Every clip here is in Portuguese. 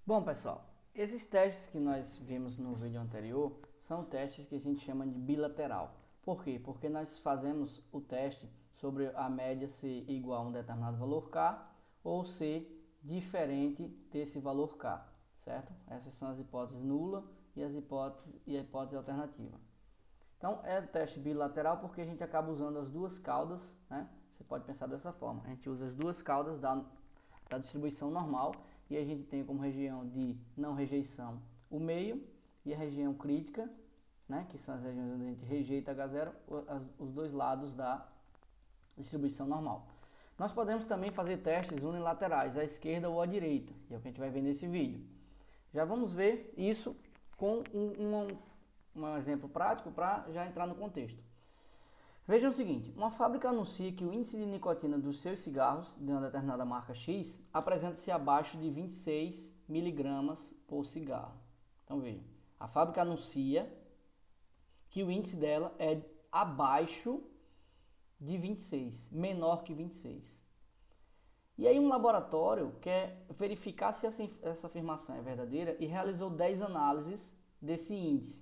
Bom, pessoal, esses testes que nós vimos no vídeo anterior são testes que a gente chama de bilateral. Por quê? Porque nós fazemos o teste sobre a média ser igual a um determinado valor K ou ser diferente desse valor K, certo? Essas são as hipóteses nula e a hipótese alternativa. Então, é teste bilateral porque a gente acaba usando as duas caudas, né? Você pode pensar dessa forma. A gente usa as duas caudas da distribuição normal e a gente tem como região de não rejeição o meio e a região crítica, né? Que são as regiões onde a gente rejeita H0, os dois lados da distribuição normal. Nós podemos também fazer testes unilaterais, à esquerda ou à direita, que é o que a gente vai ver nesse vídeo. Já vamos ver isso com um exemplo prático para já entrar no contexto. Vejam o seguinte, uma fábrica anuncia que o índice de nicotina dos seus cigarros, de uma determinada marca X, apresenta-se abaixo de 26 miligramas por cigarro. Então vejam, a fábrica anuncia que o índice dela é abaixo de 26, menor que 26. E aí um laboratório quer verificar se essa afirmação é verdadeira e realizou 10 análises desse índice.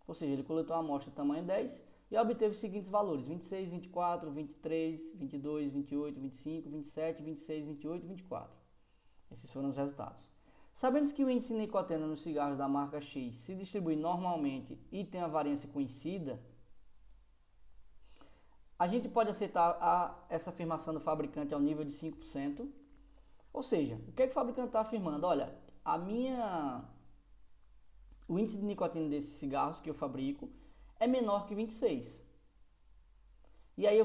Ou seja, ele coletou uma amostra de tamanho 10 e obteve os seguintes valores: 26, 24, 23, 22, 28, 25, 27, 26, 28 e 24. Esses foram os resultados. Sabendo que o índice de nicotina nos cigarros da marca X se distribui normalmente e tem a variância conhecida, a gente pode aceitar essa afirmação do fabricante ao nível de 5%. Ou seja, o que o fabricante está afirmando? Olha, o índice de nicotina desses cigarros que eu fabrico é menor que 26. E aí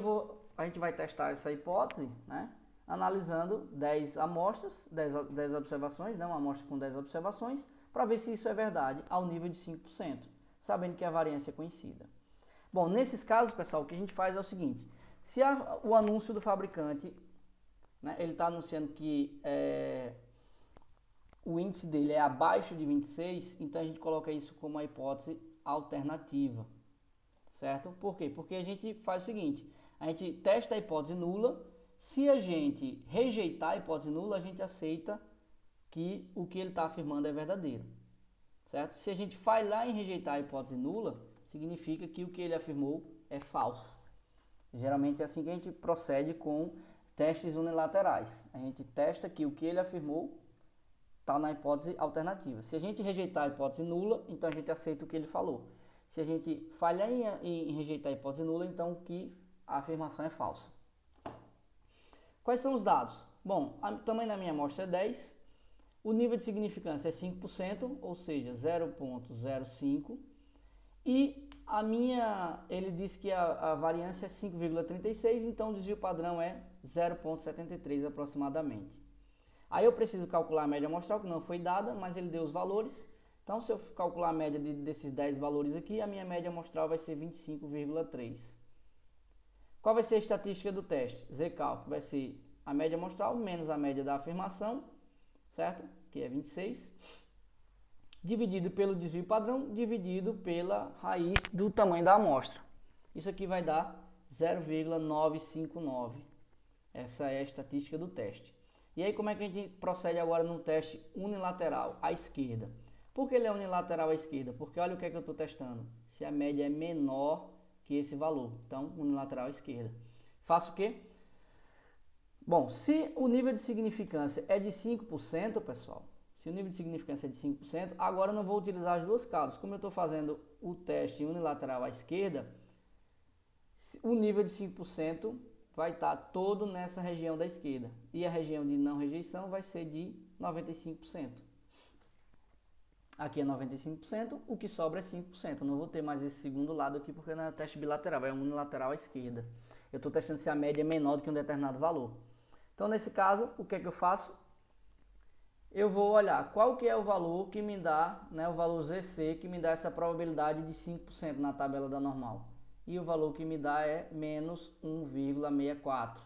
a gente vai testar essa hipótese, né? Analisando 10 amostras, 10 observações, né? Uma amostra com 10 observações, para ver se isso é verdade ao nível de 5%, sabendo que a variância é conhecida. Bom, nesses casos, pessoal, o que a gente faz é o seguinte: se o anúncio do fabricante, né, ele está anunciando que o índice dele é abaixo de 26, então a gente coloca isso como uma hipótese alternativa, certo? Por quê? Porque a gente faz o seguinte: a gente testa a hipótese nula. Se a gente rejeitar a hipótese nula, a gente aceita que o que ele está afirmando é verdadeiro, certo? Se a gente falhar em rejeitar a hipótese nula, significa que o que ele afirmou é falso. Geralmente é assim que a gente procede com testes unilaterais. A gente testa que o que ele afirmou está na hipótese alternativa. Se a gente rejeitar a hipótese nula, então a gente aceita o que ele falou. Se a gente falhar em rejeitar a hipótese nula, então que a afirmação é falsa. Quais são os dados? Bom, o tamanho da minha amostra é 10, o nível de significância é 5%, ou seja, 0,05, e ele disse que a variância é 5,36, então o desvio padrão é 0,73 aproximadamente. Aí eu preciso calcular a média amostral, que não foi dada, mas ele deu os valores. Então, se eu calcular a média desses 10 valores aqui, a minha média amostral vai ser 25,3. Qual vai ser a estatística do teste? Z-calc vai ser a média amostral menos a média da afirmação, certo? Que é 26, dividido pelo desvio padrão, dividido pela raiz do tamanho da amostra. Isso aqui vai dar 0,959. Essa é a estatística do teste. E aí como é que a gente procede agora no teste unilateral à esquerda? Por que ele é unilateral à esquerda? Porque olha o que é que eu estou testando. Se a média é menor que esse valor. Então, unilateral à esquerda. Faço o quê? Bom, se o nível de significância é de 5%, pessoal, se o nível de significância é de 5%, agora eu não vou utilizar as duas caudas. Como eu estou fazendo o teste unilateral à esquerda, o nível de 5% vai estar todo nessa região da esquerda. E a região de não rejeição vai ser de 95%. Aqui é 95%, o que sobra é 5%. Eu não vou ter mais esse segundo lado aqui porque não é teste bilateral, é unilateral à esquerda. Eu estou testando se a média é menor do que um determinado valor. Então, nesse caso, o que é que eu faço? Eu vou olhar qual que é o valor que me dá, né, o valor ZC, que me dá essa probabilidade de 5% na tabela da normal. E o valor que me dá é menos 1,64.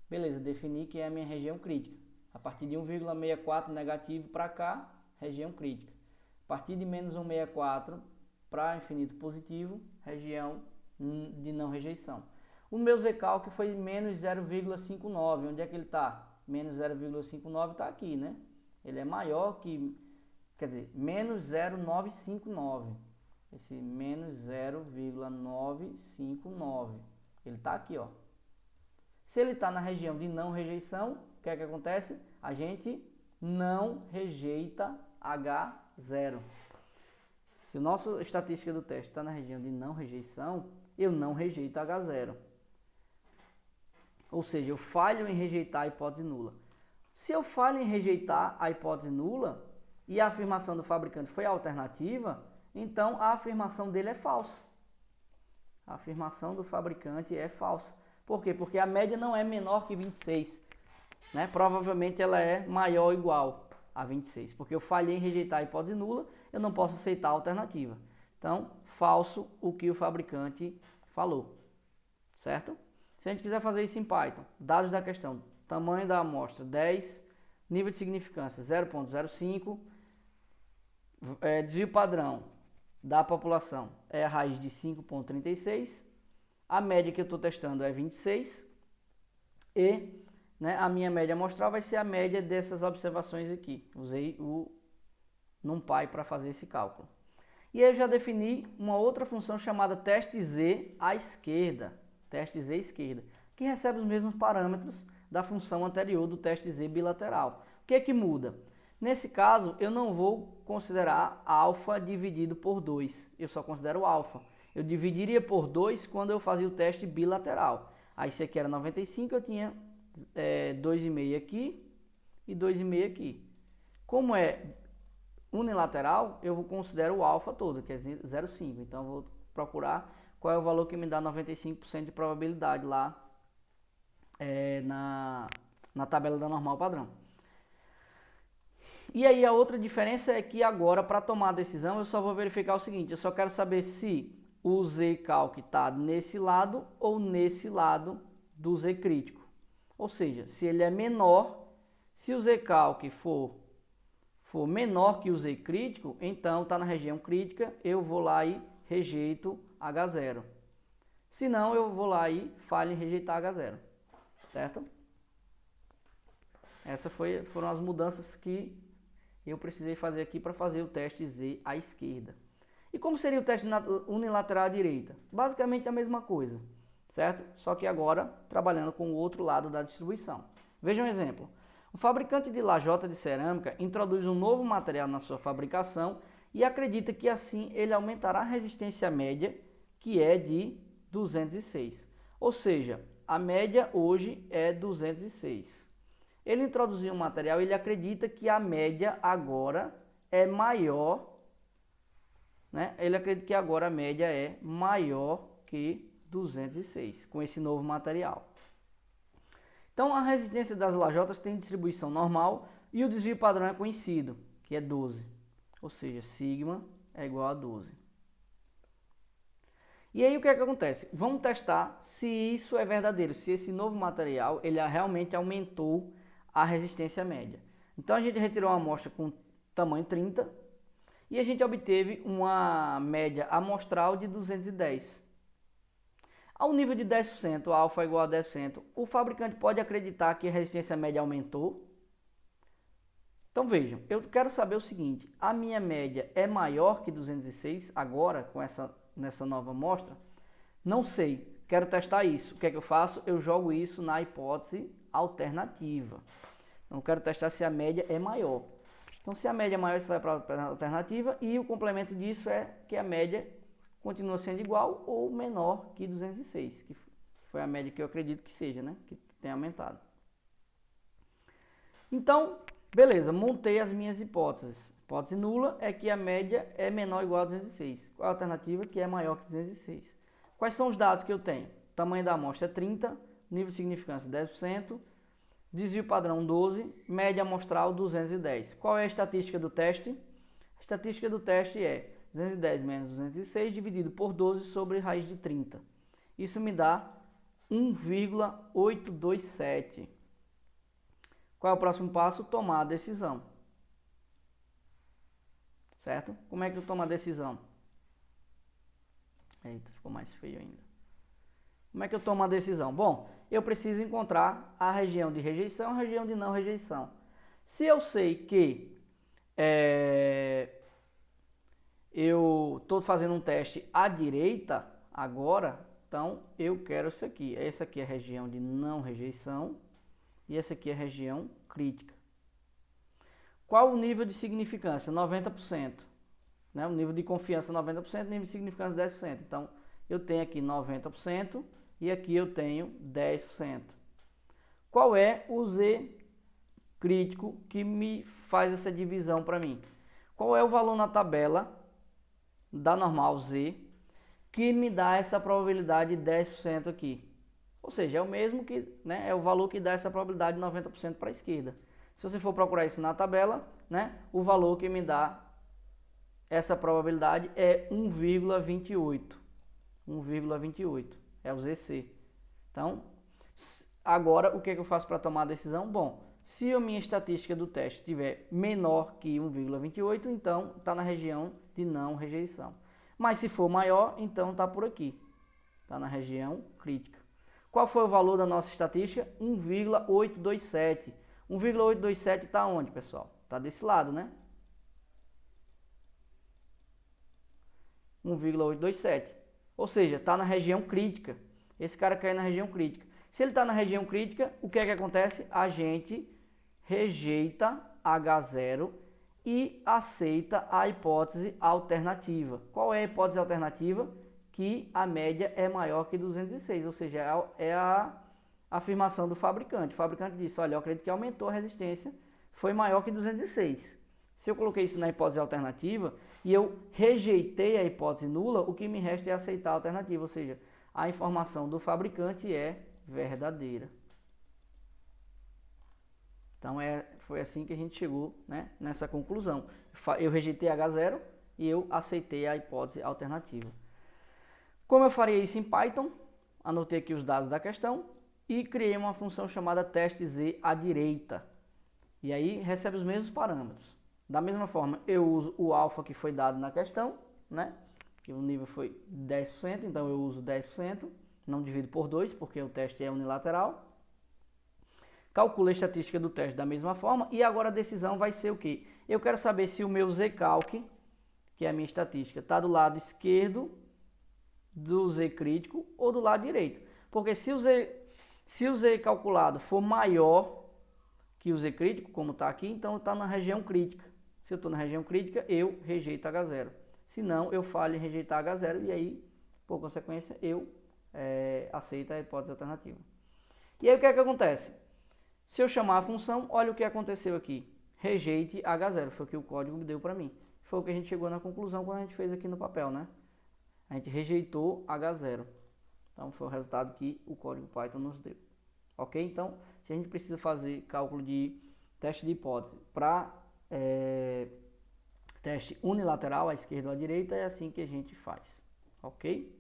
Beleza, defini que é a minha região crítica. A partir de 1,64 negativo para cá, região crítica. A partir de menos 1,64 para infinito positivo, região de não rejeição. O meu Z-calc foi menos 0,59. Onde é que ele está? Menos 0,59 está aqui, né? ele é maior que, quer dizer, menos 0,959. Esse menos 0,959. Ele está aqui, ó. Se ele está na região de não rejeição, o que é que acontece? A gente não rejeita H0. Se a nossa estatística do teste está na região de não rejeição, eu não rejeito H0. Ou seja, eu falho em rejeitar a hipótese nula. Se eu falho em rejeitar a hipótese nula e a afirmação do fabricante foi alternativa, então a afirmação dele é falsa. A afirmação do fabricante é falsa. Por quê? Porque a média não é menor que 26. Né? Provavelmente ela é maior ou igual a 26. Porque eu falhei em rejeitar a hipótese nula, eu não posso aceitar a alternativa. Então, falso o que o fabricante falou. Certo? Se a gente quiser fazer isso em Python, dados da questão, tamanho da amostra 10, nível de significância 0,05, desvio padrão da população é a raiz de 5,36, a média que eu estou testando é 26 e, né, a minha média amostral vai ser a média dessas observações aqui. Usei o NumPy para fazer esse cálculo. E aí eu já defini uma outra função chamada teste z à esquerda, teste z esquerda, que recebe os mesmos parâmetros da função anterior do teste z bilateral. O que é que muda? Nesse caso, eu não vou considerar alfa dividido por 2, eu só considero alfa. Eu dividiria por 2 quando eu fazia o teste bilateral. Aí esse aqui era 95, eu tinha 2,5 aqui e 2,5 aqui. Como é unilateral, eu considero o alfa todo, que é 0,5. Então eu vou procurar qual é o valor que me dá 95% de probabilidade lá na tabela da normal padrão. E aí a outra diferença é que agora, para tomar a decisão, eu só vou verificar o seguinte: eu só quero saber se o zcalc está nesse lado ou nesse lado do z crítico. Ou seja, se ele é menor, se o zcalc for menor que o z crítico, então está na região crítica, eu vou lá e rejeito H0. Se não, eu vou lá e falho em rejeitar H0. Certo? Essas foram as mudanças que eu precisei fazer aqui para fazer o teste Z à esquerda. E como seria o teste unilateral à direita? Basicamente a mesma coisa, certo? Só que agora trabalhando com o outro lado da distribuição. Veja um exemplo. O fabricante de lajota de cerâmica introduz um novo material na sua fabricação e acredita que assim ele aumentará a resistência média, que é de 206. Ou seja, a média hoje é 206. Ele introduziu um material e ele acredita que a média agora é maior, né? Ele acredita que agora a média é maior que 206 com esse novo material. Então a resistência das lajotas tem distribuição normal e o desvio padrão é conhecido, que é 12. Ou seja, sigma é igual a 12. E aí o que é que acontece? Vamos testar se isso é verdadeiro, se esse novo material ele realmente aumentou a resistência média. Então a gente retirou uma amostra com tamanho 30 e a gente obteve uma média amostral de 210. Ao nível de 10%, alfa igual a 10%, o fabricante pode acreditar que a resistência média aumentou? Então vejam, eu quero saber o seguinte: a minha média é maior que 206 agora nessa nova amostra? Não sei, quero testar isso. O que é que eu faço? Eu jogo isso na hipótese alternativa. Então, eu quero testar se a média é maior. Então, se a média é maior, você vai para a alternativa e o complemento disso é que a média continua sendo igual ou menor que 206, que foi a média que eu acredito que seja, né? Que tenha aumentado. Então, beleza, montei as minhas hipóteses. Hipótese nula é que a média é menor ou igual a 206. Qual a alternativa? Que é maior que 206. Quais são os dados que eu tenho? Tamanho da amostra é 30, nível de significância 10%, desvio padrão 12, média amostral 210. Qual é a estatística do teste? A estatística do teste é 210 menos 206 dividido por 12 sobre raiz de 30. Isso me dá 1,827. Qual é o próximo passo? Tomar a decisão. Certo? Como é que eu tomo a decisão? Eita, ficou mais feio ainda. Como é que eu tomo a decisão? Bom, eu preciso encontrar a região de rejeição e a região de não rejeição. Se eu sei que eu estou fazendo um teste à direita agora, então eu quero isso aqui. Essa aqui é a região de não rejeição e essa aqui é a região crítica. Qual o nível de significância? 90%. Né? O nível de confiança 90%, nível de significância 10%. Então eu tenho aqui 90% e aqui eu tenho 10%. Qual é o Z crítico que me faz essa divisão para mim? Qual é o valor na tabela da normal Z que me dá essa probabilidade de 10% aqui? Ou seja, é o mesmo que, né, é o valor que dá essa probabilidade de 90% para a esquerda. Se você for procurar isso na tabela, né, o valor que me dá essa probabilidade é 1,28. 1,28 é o ZC. Então, agora o que eu faço para tomar a decisão? Bom, se a minha estatística do teste estiver menor que 1,28, então está na região de não rejeição. Mas se for maior, então está por aqui. Está na região crítica. Qual foi o valor da nossa estatística? 1,827. 1,827 está onde, pessoal? Está desse lado, né? 1,827. Ou seja, está na região crítica. Esse cara cai na região crítica. Se ele está na região crítica, o que é que acontece? A gente rejeita H0 e aceita a hipótese alternativa. Qual é a hipótese alternativa? Que a média é maior que 206, ou seja, é a afirmação do fabricante. O fabricante disse, olha, eu acredito que aumentou a resistência, foi maior que 206. Se eu coloquei isso na hipótese alternativa e eu rejeitei a hipótese nula, o que me resta é aceitar a alternativa, ou seja, a informação do fabricante é verdadeira. Então foi assim que a gente chegou, né, nessa conclusão. Eu rejeitei H0 e eu aceitei a hipótese alternativa. Como eu faria isso em Python? Anotei aqui os dados da questão e criei uma função chamada teste Z à direita. E aí recebe os mesmos parâmetros. Da mesma forma, eu uso o alfa que foi dado na questão, né? Que o nível foi 10%, então eu uso 10%, não divido por 2, porque o teste é unilateral. Calculo a estatística do teste da mesma forma e agora a decisão vai ser o quê? Eu quero saber se o meu zcalc, que é a minha estatística, está do lado esquerdo do Z crítico ou do lado direito. Porque se o Z calculado for maior que o Z crítico, como está aqui, então está na região crítica. Se eu estou na região crítica, eu rejeito H0. Se não, eu falho em rejeitar H0 e aí, por consequência, eu aceito a hipótese alternativa. E aí o que é que acontece? Se eu chamar a função, olha o que aconteceu aqui. Rejeite H0, foi o que o código deu para mim. Foi o que a gente chegou na conclusão quando a gente fez aqui no papel, né? A gente rejeitou H0. Então foi o resultado que o código Python nos deu. Ok? Então, se a gente precisa fazer cálculo de teste de hipótese para teste unilateral, à esquerda ou à direita, é assim que a gente faz. Ok?